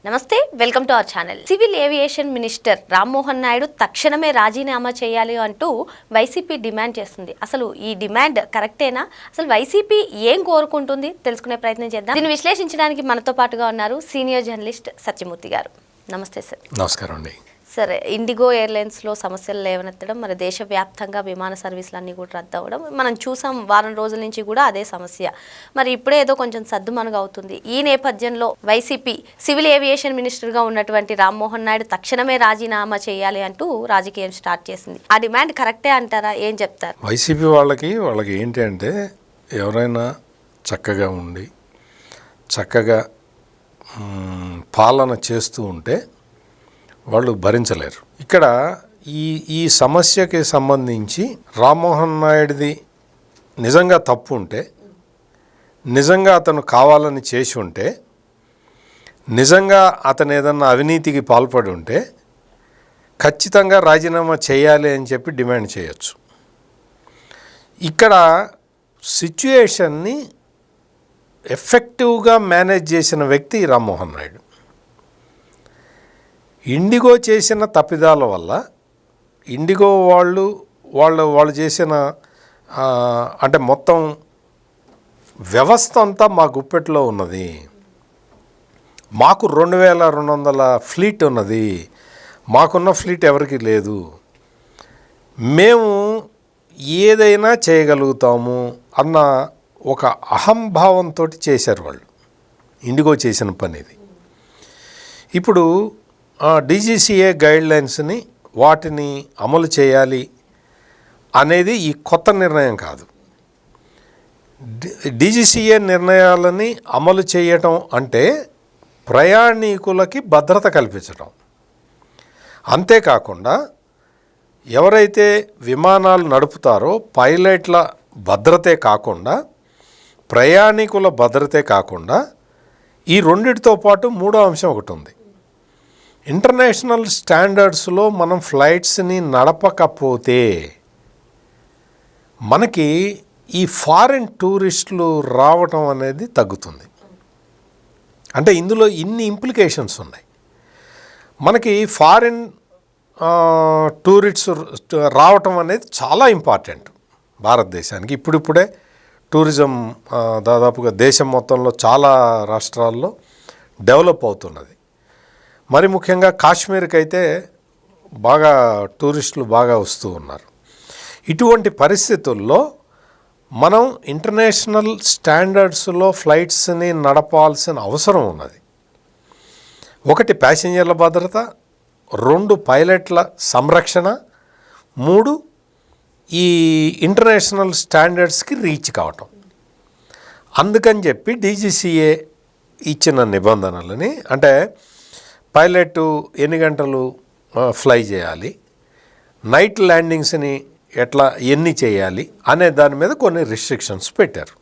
నమస్తే, welcome to our channel. Civil aviation minister Rammohan Naidu తక్షణమే రాజీనామా చేయాలి అంటూ వైసీపీ డిమాండ్ చేస్తుంది. అసలు ఈ డిమాండ్ కరెక్టేనా? అసలు వైసీపీ ఏం కోరుకుంటుంది తెలుసుకునే ప్రయత్నం చేద్దాం. దీన్ని విశ్లేషించడానికి మనతో పాటుగా ఉన్నారు సీనియర్ జర్నలిస్ట్ సత్యమూర్తి గారు. నమస్తే సార్. నమస్కారం అండి. సరే, ఇండిగో ఎయిర్లైన్స్లో సమస్యలు లేవనెత్తడం, మరి దేశవ్యాప్తంగా విమాన సర్వీసులన్నీ కూడా రద్దు అవ్వడం మనం చూసాం. వారం రోజుల నుంచి కూడా అదే సమస్య. మరి ఇప్పుడే ఏదో కొంచెం సద్దుమణుగా అవుతుంది. ఈ నేపథ్యంలో వైసీపీ సివిల్ ఏవియేషన్ మినిస్టర్గా ఉన్నటువంటి రామ్మోహన్ నాయుడు తక్షణమే రాజీనామా చేయాలి అంటూ రాజకీయం స్టార్ట్ చేసింది. ఆ డిమాండ్ కరెక్టే అంటారా? ఏం చెప్తారు? వైసీపీ వాళ్ళకి ఏంటి అంటే, ఎవరైనా చక్కగా ఉండి చక్కగా పాలన చేస్తూ ఉంటే వాళ్ళు భరించలేరు. ఇక్కడ ఈ సమస్యకి సంబంధించి రామ్మోహన్ నాయుడిది నిజంగా తప్పు ఉంటే, నిజంగా అతను కావాలని చేసి ఉంటే, నిజంగా అతను ఏదన్నా అవినీతికి పాల్పడి ఉంటే ఖచ్చితంగా రాజీనామా చేయాలి అని చెప్పి డిమాండ్ చేయొచ్చు. ఇక్కడ సిచ్యుయేషన్ని ఎఫెక్టివ్గా మేనేజ్ చేసిన వ్యక్తి రామ్మోహన్ నాయుడు. ఇండిగో చేసిన తప్పిదాల వల్ల ఇండిగో వాళ్ళు చేసిన అంటే మొత్తం వ్యవస్థ అంతా మా గుప్పెట్లో ఉన్నది. మాకు 2200 ఫ్లీట్ ఉన్నది, మాకున్న ఫ్లీట్ ఎవరికి లేదు, మేము ఏదైనా చేయగలుగుతాము అన్న ఒక అహంభావంతో చేశారు వాళ్ళు. ఇండిగో చేసిన పని ఇది. ఇప్పుడు డీజీసీఏ గైడ్లైన్స్ని వాటిని అమలు చేయాలి అనేది ఈ కొత్త నిర్ణయం కాదు. డీజీసీఏ నిర్ణయాలని అమలు చేయటం అంటే ప్రయాణికులకి భద్రత కల్పించడం. అంతేకాకుండా ఎవరైతే విమానాలు నడుపుతారో పైలట్ల భద్రతే కాకుండా, ప్రయాణికుల భద్రతే కాకుండా, ఈ రెండిటితో పాటు మూడో అంశం ఒకటి ఉంది. ఇంటర్నేషనల్ స్టాండర్డ్స్లో మనం ఫ్లైట్స్ని నడపకపోతే మనకి ఈ ఫారిన్ టూరిస్టులు రావటం అనేది తగ్గుతుంది. అంటే ఇందులో ఇన్ని ఇంప్లికేషన్స్ ఉన్నాయి. మనకి ఫారిన్ టూరిస్ట్స్ రావటం అనేది చాలా ఇంపార్టెంట్ భారతదేశానికి. ఇప్పుడిప్పుడే టూరిజం దాదాపుగా దేశం మొత్తంలో చాలా రాష్ట్రాల్లో డెవలప్ అవుతున్నది. మరి ముఖ్యంగా కాశ్మీర్కి అయితే బాగా టూరిస్టులు బాగా వస్తూ ఉన్నారు. ఇటువంటి పరిస్థితుల్లో మనం ఇంటర్నేషనల్ స్టాండర్డ్స్లో ఫ్లైట్స్ని నడపాల్సిన అవసరం ఉన్నది. ఒకటి, ప్యాసింజర్ల భద్రత, 2 పైలట్ల సంరక్షణ, 3 ఈ ఇంటర్నేషనల్ స్టాండర్డ్స్కి రీచ్ కావటం. అందుకని చెప్పి డీజీసీఏ ఇచ్చిన నిబంధనలని, అంటే పైలట్ ఎన్ని గంటలు ఫ్లై చేయాలి, నైట్ ల్యాండింగ్స్ని ఎన్ని చేయాలి అనే దాని మీద కొన్ని రిస్ట్రిక్షన్స్ పెట్టారు.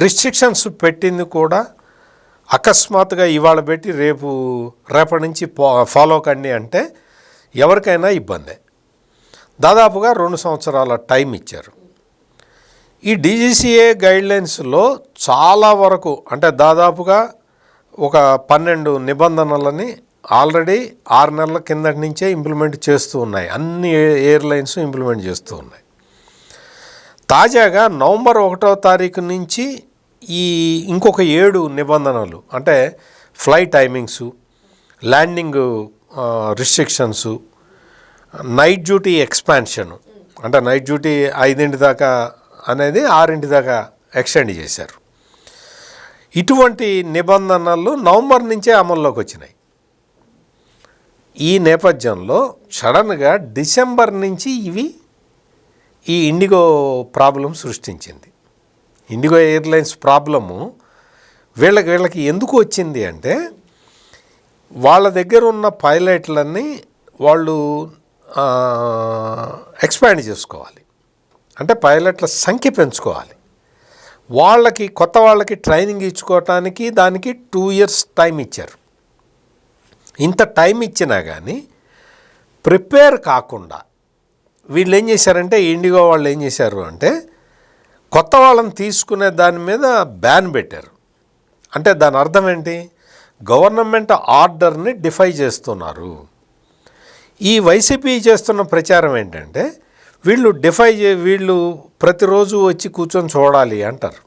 రిస్ట్రిక్షన్స్ పెట్టింది కూడా అకస్మాత్తుగా ఇవాళ పెట్టి రేపటి నుంచి ఫాలో కండి అంటే ఎవరికైనా ఇబ్బందే. దాదాపుగా 2 సంవత్సరాల టైం ఇచ్చారు. ఈ డీజీసీఏ గైడ్లైన్స్లో చాలా వరకు, అంటే దాదాపుగా ఒక 12 నిబంధనలని ఆల్రెడీ 6 నెలల కిందటి నుంచే ఇంప్లిమెంట్ చేస్తూ ఉన్నాయి. అన్ని ఎయిర్లైన్స్ ఇంప్లిమెంట్ చేస్తూ ఉన్నాయి. తాజాగా నవంబర్ 1వ తారీఖు నుంచి ఇంకొక 7 నిబంధనలు, అంటే flight timings, landing restrictions, night duty expansion, అంటే నైట్ డ్యూటీ 5 దాకా అనేది 6 దాకా ఎక్స్టెండ్ చేశారు. ఇటువంటి నిబంధనలు నవంబర్ నుంచే అమల్లోకి వచ్చినాయి. ఈ నేపథ్యంలో సడన్గా డిసెంబర్ నుంచి ఈ ఇండిగో ప్రాబ్లం సృష్టించింది. ఇండిగో ఎయిర్లైన్స్ ప్రాబ్లము వీళ్ళకి ఎందుకు వచ్చింది అంటే, వాళ్ళ దగ్గర ఉన్న పైలట్లన్నీ వాళ్ళు ఎక్స్పాండ్ చేసుకోవాలి, అంటే పైలట్ల సంఖ్య పెంచుకోవాలి. కొత్త వాళ్ళకి ట్రైనింగ్ ఇచ్చుకోవటానికి దానికి 2 years టైం ఇచ్చారు. ఇంత టైం ఇచ్చినా కానీ ప్రిపేర్ కాకుండా వీళ్ళు ఏం చేశారంటే, ఇండిగో వాళ్ళు ఏం చేశారు అంటే, కొత్త వాళ్ళని తీసుకునే దాని మీద బ్యాన్ పెట్టారు. అంటే దాని అర్థం ఏంటి? గవర్నమెంట్ ఆర్డర్ని డిఫై చేస్తున్నారు. ఈ వైసీపీ చేస్తున్న ప్రచారం ఏంటంటే వీళ్ళు ప్రతిరోజు వచ్చి కూర్చొని చూడాలి అంటారు.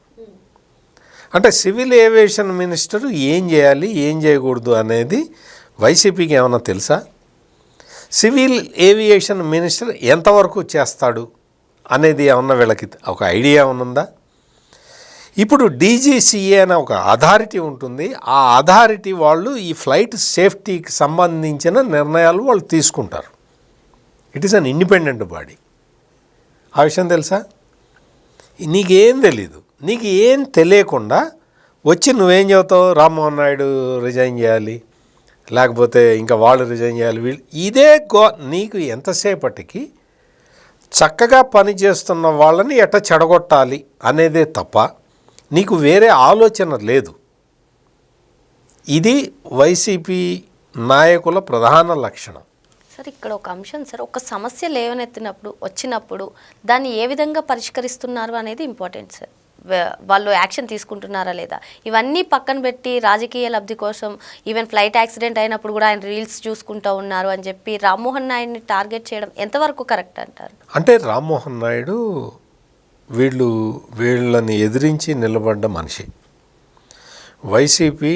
అంటే సివిల్ ఏవియేషన్ మినిస్టర్ ఏం చేయాలి ఏం చేయకూడదు అనేది వైసీపీకి ఏమైనా తెలుసా? సివిల్ ఏవియేషన్ మినిస్టర్ ఎంతవరకు చేస్తాడు అనేది ఏమన్నా వీళ్ళకి ఒక ఐడియా ఏమన్నా? ఇప్పుడు డీజీసీఏ అనే ఒక అథారిటీ ఉంటుంది. ఆ అథారిటీ వాళ్ళు ఈ ఫ్లైట్ సేఫ్టీకి సంబంధించిన నిర్ణయాలు వాళ్ళు తీసుకుంటారు. It is an independent body. ఆ విషయం తెలుసా? నీకేం తెలీదు. నీకు ఏం తెలియకుండా వచ్చి నువ్వేం చెబుతావు? రామ్మోహన్ నాయుడు రిజైన్ చేయాలి, లేకపోతే ఇంకా వాళ్ళు రిజైన్ చేయాలి, వీళ్ళు ఇదే నీకు ఎంతసేపటికి చక్కగా పనిచేస్తున్న వాళ్ళని ఎట్ట చెడగొట్టాలి అనేదే తప్ప నీకు వేరే ఆలోచన లేదు. ఇది వైసీపీ నాయకుల ప్రధాన లక్షణం. సార్ ఇక్కడ ఒక అంశం సార్, ఒక సమస్య వచ్చినప్పుడు దాన్ని ఏ విధంగా పరిష్కరిస్తున్నారు అనేది ఇంపార్టెంట్ సార్. వాళ్ళు యాక్షన్ తీసుకుంటున్నారా లేదా ఇవన్నీ పక్కన పెట్టి రాజకీయ లబ్ధి కోసం ఈవెన్ ఫ్లైట్ యాక్సిడెంట్ అయినప్పుడు కూడా ఆయన రీల్స్ చూసుకుంటూ ఉన్నారు అని చెప్పి రామ్మోహన్ నాయుడిని టార్గెట్ చేయడం ఎంతవరకు కరెక్ట్ అంటారు? అంటే రామ్మోహన్ నాయుడు వీళ్ళని ఎదిరించి నిలబడ్డ మనిషి. వైసీపీ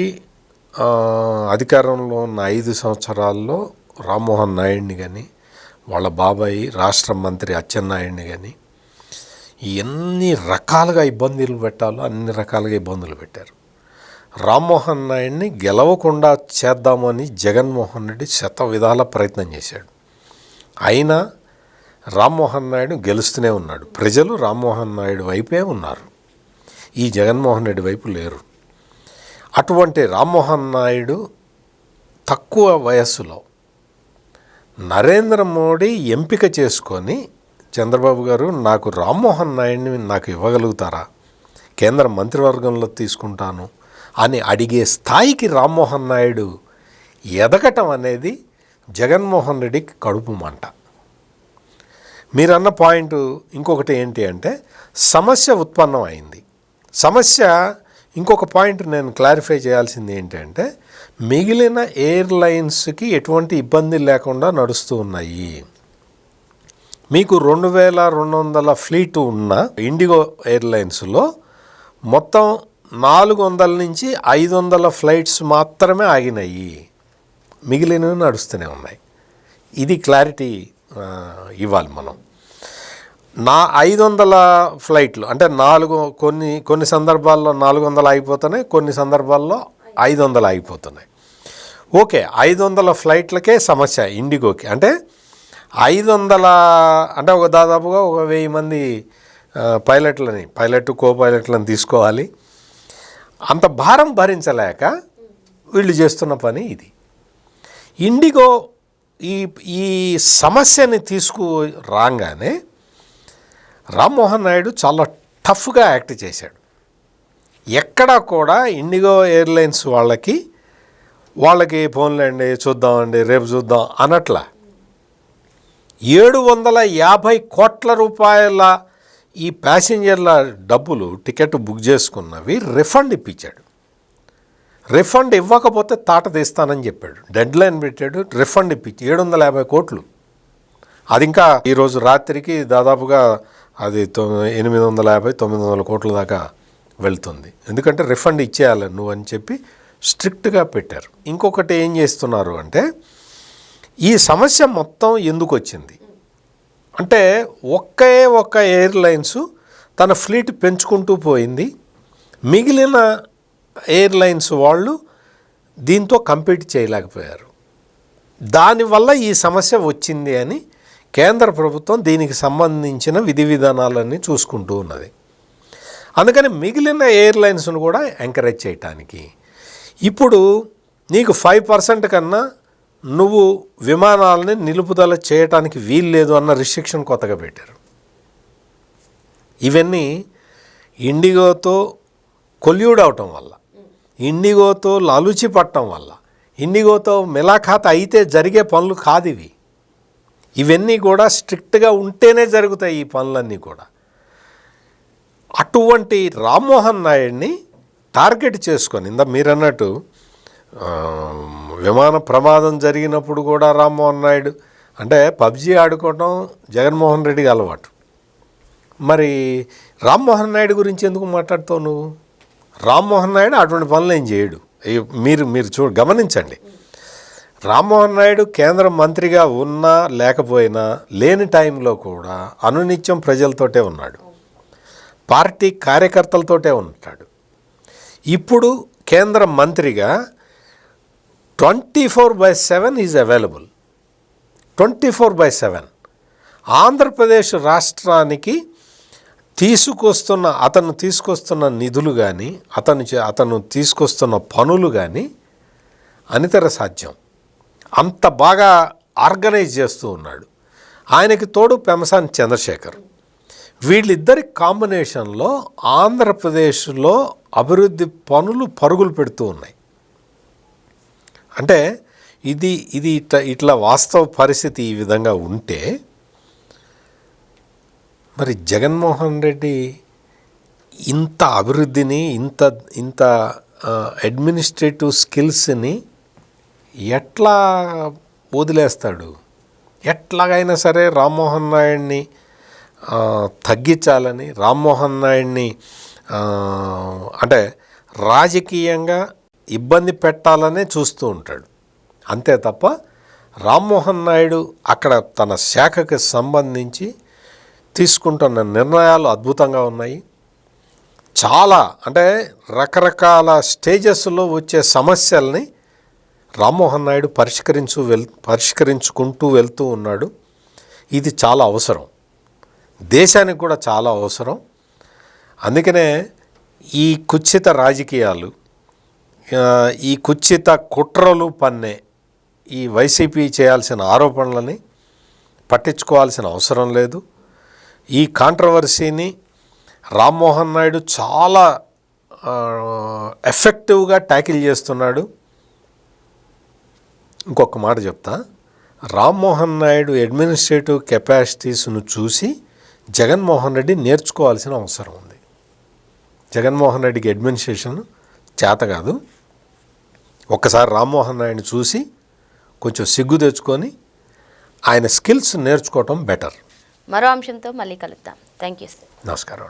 అధికారంలో ఉన్న 5 సంవత్సరాల్లో రామ్మోహన్ నాయుడిని కానీ వాళ్ళ బాబాయి రాష్ట్ర మంత్రి అచ్చెన్నాయుడిని కానీ ఎన్ని రకాలుగా ఇబ్బందులు పెట్టాలో అన్ని రకాలుగా ఇబ్బందులు పెట్టారు. రామ్మోహన్ నాయుడిని గెలవకుండా చేద్దామని జగన్మోహన్ రెడ్డి శత విధాల ప్రయత్నం చేశాడు. అయినా రామ్మోహన్ నాయుడు గెలుస్తూనే ఉన్నాడు. ప్రజలు రామ్మోహన్ నాయుడు వైపే ఉన్నారు, ఈ జగన్మోహన్ రెడ్డి వైపు లేరు. అటువంటి రామ్మోహన్ నాయుడు తక్కువ వయస్సులో నరేంద్ర మోడీ ఎంపిక చేసుకొని చంద్రబాబు గారు నాకు రామ్మోహన్ నాయుడిని నాకు ఇవ్వగలుగుతారా, కేంద్ర మంత్రివర్గంలో తీసుకుంటాను అని అడిగే స్థాయికి రామ్మోహన్ నాయుడు ఎదగటం అనేది జగన్మోహన్ రెడ్డికి కడుపు మంట. మీరన్న పాయింట్ ఇంకొకటి ఏంటి అంటే సమస్య ఉత్పన్నం అయింది. సమస్య ఇంకొక పాయింట్ నేను క్లారిఫై చేయాల్సింది ఏంటంటే మిగిలిన ఎయిర్లైన్స్కి ఎటువంటి ఇబ్బంది లేకుండా నడుస్తూ ఉన్నాయి. మీకు 2200 ఫ్లీట్ ఉన్న ఇండిగో ఎయిర్లైన్స్లో మొత్తం 400 నుంచి 500 ఫ్లైట్స్ మాత్రమే ఆగినాయి, మిగిలినవి నడుస్తూనే ఉన్నాయి. ఇది క్లారిటీ ఇవ్వాలి మనం. 500 ఫ్లైట్లు అంటే కొన్ని సందర్భాల్లో 400 ఆగిపోతున్నాయి, కొన్ని సందర్భాల్లో 500 ఆగిపోతున్నాయి. ఓకే, 500 ఫ్లైట్లకే సమస్య ఇండిగోకి. అంటే 500 అంటే దాదాపుగా 1000 మంది పైలట్ కో పైలట్లను తీసుకోవాలి. అంత భారం భరించలేక వీళ్ళు చేస్తున్న పని ఇది. ఇండిగో ఈ సమస్యని రాగానే రామ్మోహన్ నాయుడు చాలా టఫ్గా యాక్ట్ చేశాడు. ఎక్కడా కూడా ఇండిగో ఎయిర్లైన్స్ వాళ్ళకి ఫోన్లేండి చూద్దామండి రేపు చూద్దాం అనట్లా. 750 కోట్ల రూపాయల ఈ ప్యాసింజర్ల డబ్బులు టికెట్ బుక్ చేసుకున్నవి రిఫండ్ ఇప్పించాడు. రిఫండ్ ఇవ్వకపోతే తాట తీస్తానని చెప్పాడు, డెడ్ లైన్ పెట్టాడు. రిఫండ్ ఇప్పించి 750 కోట్లు. అది ఇంకా ఈరోజు రాత్రికి దాదాపుగా అది 850-900 కోట్ల దాకా వెళ్తుంది. ఎందుకంటే రిఫండ్ ఇచ్చేయాలి నువ్వు అని చెప్పి స్ట్రిక్ట్గా పెట్టారు. ఇంకొకటి ఏం చేస్తున్నారు అంటే ఈ సమస్య మొత్తం ఎందుకు వచ్చింది అంటే ఒక్క ఎయిర్లైన్స్ తన ఫ్లీట్ పెంచుకుంటూ పోయింది. మిగిలిన ఎయిర్లైన్స్ వాళ్ళు దీంతో కంపీట్ చేయలేకపోయారు. దానివల్ల ఈ సమస్య వచ్చింది అని కేంద్ర ప్రభుత్వం దీనికి సంబంధించిన విధి విధానాలన్నీ చూసుకుంటూ ఉన్నది. అందుకని మిగిలిన ఎయిర్లైన్స్ను కూడా ఎంకరేజ్ చేయటానికి ఇప్పుడు నీకు 5% కన్నా నువ్వు విమానాలని నిలుపుదల చేయటానికి వీల్లేదు అన్న రిస్ట్రిక్షన్ కొత్తగా పెట్టారు. ఇవన్నీ ఇండిగోతో కొల్యూడ్ అవటం వల్ల, ఇండిగోతో లాలూచి పట్టడం వల్ల, ఇండిగోతో మిలాఖాత అయితే జరిగే పనులు కాదు ఇవి. ఇవన్నీ కూడా స్ట్రిక్ట్గా ఉంటేనే జరుగుతాయి ఈ పనులన్నీ కూడా. అటువంటి రామ్మోహన్ నాయుడిని టార్గెట్ చేసుకొని మీరు అన్నట్టు విమాన ప్రమాదం జరిగినప్పుడు కూడా రామ్మోహన్ నాయుడు అంటే పబ్జీ ఆడుకోవటం జగన్మోహన్ రెడ్డికి అలవాటు. మరి రామ్మోహన్ నాయుడు గురించి ఎందుకు మాట్లాడుతావు నువ్వు? రామ్మోహన్ నాయుడు అటువంటి పనులు ఏం చేయడు. మీరు గమనించండి. రామ్మోహన్ నాయుడు కేంద్ర మంత్రిగా ఉన్నా లేకపోయినా లేని టైంలో కూడా అనునిత్యం ప్రజలతోటే ఉన్నాడు, పార్టీ కార్యకర్తలతోటే ఉంటాడు. ఇప్పుడు కేంద్ర మంత్రిగా 24/7 ఈజ్ అవైలబుల్. 24/7 ఆంధ్రప్రదేశ్ రాష్ట్రానికి అతను తీసుకొస్తున్న నిధులు కానీ అతను తీసుకొస్తున్న పనులు కానీ అనితర సాధ్యం. అంత బాగా ఆర్గనైజ్ చేస్తూ ఉన్నాడు. ఆయనకి తోడు పెమసాని చంద్రశేఖర్. వీళ్ళిద్దరి కాంబినేషన్లో ఆంధ్రప్రదేశ్లో అభివృద్ధి పనులు పరుగులు పెడుతూ ఉన్నాయి. అంటే ఇది ఇట్లా వాస్తవ పరిస్థితి ఈ విధంగా ఉంటే మరి జగన్మోహన్ రెడ్డి ఇంత అభివృద్ధిని ఇంత అడ్మినిస్ట్రేటివ్ స్కిల్స్ని ఎట్లా వదిలేస్తాడు? ఎట్లాగైనా సరే రామ్మోహన్ నాయుడిని తగ్గించాలని, రామ్మోహన్ నాయుడిని అంటే రాజకీయంగా ఇబ్బంది పెట్టాలనే చూస్తూ ఉంటాడు. అంతే తప్ప రామ్మోహన్ నాయుడు అక్కడ తన శాఖకి సంబంధించి తీసుకుంటున్న నిర్ణయాలు అద్భుతంగా ఉన్నాయి. చాలా అంటే రకరకాల స్టేజెస్లో వచ్చే సమస్యల్ని రామ్మోహన్ నాయుడు పరిష్కరించుకుంటూ వెళ్తూ ఉన్నాడు. ఇది చాలా అవసరం, దేశానికి కూడా చాలా అవసరం. అందుకనే ఈ కుత్సిత రాజకీయాలు, ఈ కుత్సిత కుట్రలు పన్నే ఈ వైసీపీ చేయాల్సిన ఆరోపణలని పట్టించుకోవాల్సిన అవసరం లేదు. ఈ కాంట్రవర్సీని రామ్మోహన్ నాయుడు చాలా ఎఫెక్టివ్గా ట్యాకిల్ చేస్తున్నాడు. ఇంకొక మాట చెప్తా, రామ్మోహన్ నాయుడు అడ్మినిస్ట్రేటివ్ కెపాసిటీస్ను చూసి జగన్మోహన్ రెడ్డి నేర్చుకోవాల్సిన అవసరం ఉంది. జగన్మోహన్ రెడ్డికి అడ్మినిస్ట్రేషన్ చేత కాదు. ఒక్కసారి రామ్మోహన్ నాయుడిని చూసి కొంచెం సిగ్గు తెచ్చుకొని ఆయన స్కిల్స్ నేర్చుకోవటం బెటర్. మరో అంశంతో మళ్ళీ కలుద్దాం. Thank you sir. నమస్కారం.